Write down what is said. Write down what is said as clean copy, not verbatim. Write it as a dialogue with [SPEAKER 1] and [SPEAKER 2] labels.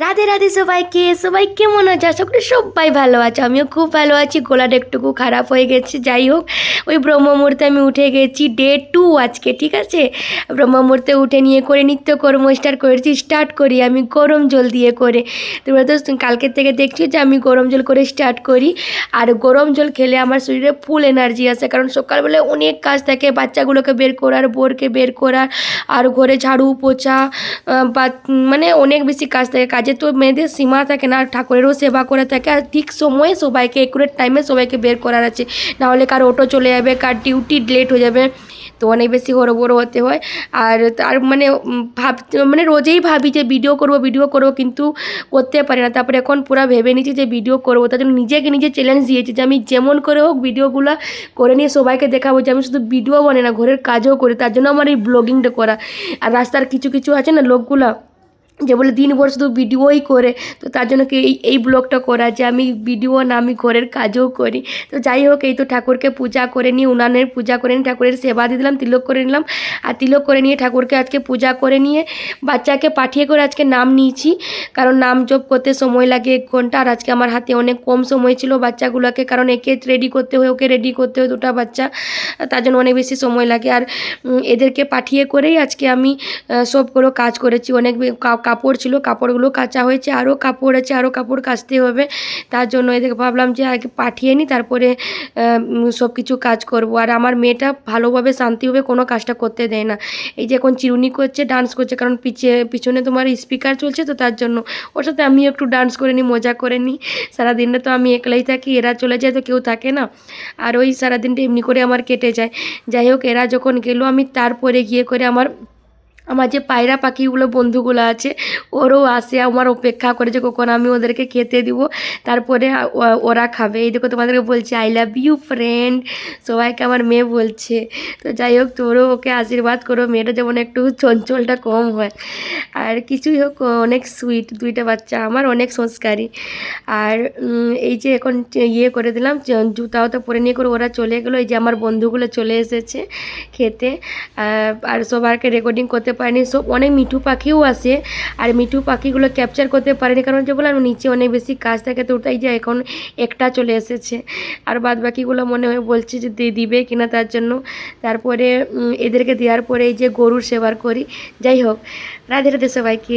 [SPEAKER 1] রাধে রাধে সবাইকে। সবাই কেমন আছে? আশা করি সবাই ভালো আছে, আমিও খুব ভালো আছি। গলাটা একটুকু খারাপ হয়ে গেছে, যাই হোক। ওই ব্রহ্ম মুহূর্তে আমি উঠে গেছি, ডে 2 আজকে, ঠিক আছে। ব্রহ্ম মুহূর্তে উঠে নিয়ে করে নিত্যকর্ম স্টার্ট করি আমি গরম জল দিয়ে করে। তোমরা তো কালকের থেকে দেখছো যে আমি গরম জল করে স্টার্ট করি। আর গরম জল খেলে আমার শরীরে ফুল এনার্জি আসে, কারণ সকালবেলায় অনেক কাজ থাকে, বাচ্চাগুলোকে বের করার, বোরকে বের করার, আর ঘরে ঝাড়ু পোছা বা মানে অনেক বেশি কাজ থাকে। কাজে তো মেয়েদের সীমা থাকে না, ঠাকুরেরও সেবা করে থাকে। আর ঠিক সময়ে সবাইকে একুরেট টাইমে সবাইকে বের করার আছে, নাহলে কার অটো চলে যাবে, কার ডিউটি লেট হয়ে যাবে, তো অনেক বেশি হড়বড় হতে হয়। আর তার মানে মানে রোজেই ভাবি যে ভিডিও করব, কিন্তু করতে পারি না। তারপরে এখন পুরো ভেবে নিয়েছি যে ভিডিও করবো, তার জন্য নিজেকে নিজে চ্যালেঞ্জ দিয়েছি যে আমি যেমন করে হোক ভিডিওগুলো করে নিয়ে সবাইকে দেখাবো যে আমি শুধু ভিডিও বানাই না, ঘরের কাজও করি। তার জন্য আমার এই ব্লগিংটা করা। আর রাস্তার কিছু আছে না লোকগুলা, যে বলে দিনভর শুধু ভিডিওই করে, তো তার জন্য কি এই ব্লগটা করা যে আমি ভিডিও না, আমি ঘরের কাজও করি। তো যাই হোক, এই তো ঠাকুরকে পূজা করে নিই, উনানের পূজা করে নিই, ঠাকুরের সেবা দিয়ে দিলাম, তিলক করে নিলাম। আর তিলক করে নিয়ে ঠাকুরকে আজকে পূজা করে নিয়ে বাচ্চাকে পাঠিয়ে করে আজকে নাম নিয়েছি, কারণ নাম জপ করতে সময় লাগে 1 ঘন্টা। আর আজকে আমার হাতে অনেক কম সময় ছিল বাচ্চাগুলোকে, কারণ একে রেডি করতে হয়, ওকে রেডি করতে হয়, 2টা বাচ্চা, তার জন্য অনেক বেশি সময় লাগে। আর এদেরকে পাঠিয়ে করেই আজকে আমি সবগুলো কাজ করেছি। অনেক কাপড় ছিল, কাপড়গুলো কাচা হয়েছে, আরও কাপড় আছে, আরও কাপড় কাচতে হবে। তার জন্য এদেরকে ভাবলাম যে আগে পাঠিয়ে নিই, তারপরে সব কিছু কাজ করব। আর আমার মেয়েটা ভালোভাবে শান্তিভাবে কোনো কাজটা করতে দেয় না। এই যে এখন চিরুনি করছে, ডান্স করছে, কারণ পিছনে তোমার স্পিকার চলছে, তো তার জন্য ওর সাথে আমি একটু ডান্স করে নিই, মজা করে নিই। সারাদিনটা তো আমি একলাই থাকি, এরা চলে যায় তো কেউ থাকে না, আর ওই সারাদিনটা এমনি করে আমার কেটে যায়। যাই হোক, এরা যখন গেলো আমি তারপরে গিয়ে করে আমার যে পায়রা পাখিগুলো বন্ধুগুলো আছে, ওরও আসে, আমার অপেক্ষা করে যে কখন আমি ওদেরকে খেতে দিব, তারপরে ওরা খাবে। এই দেখো তোমাদেরকে বলছে আই লাভ ইউ ফ্রেন্ড, সবাইকে আমার মেয়ে বলছে। তো যাই হোক, তোরও ওকে আশীর্বাদ করো, মেয়েটা যেমন একটু চঞ্চলটা কম হয়। আর কিছুই হোক, অনেক সুইট 2টা বাচ্চা আমার, অনেক সংস্কারী। আর এই যে এখন ইয়ে করে দিলাম, জুতাও তো পরে নিয়ে করে ওরা চলে গেলো। এই যে আমার বন্ধুগুলো চলে এসেছে খেতে। আর সবারকে রেকর্ডিং করতে পারিনি, সব অনেক মিঠু পাখিও আসে, আর মিঠু পাখিগুলো ক্যাপচার করতে পারিনি, কারণ যে বললাম নিচে অনেক বেশি কাজ থাকে, তো ওটাই যে এখন একটা চলে এসেছে। আর বাদ বাকিগুলো মনে হয় বলছে যে দিবে কিনা, তার জন্য। তারপরে এদেরকে দেওয়ার পরে এই যে গরুর সেবার করি। যাই হোক, রাধে রাধে সবাইকে।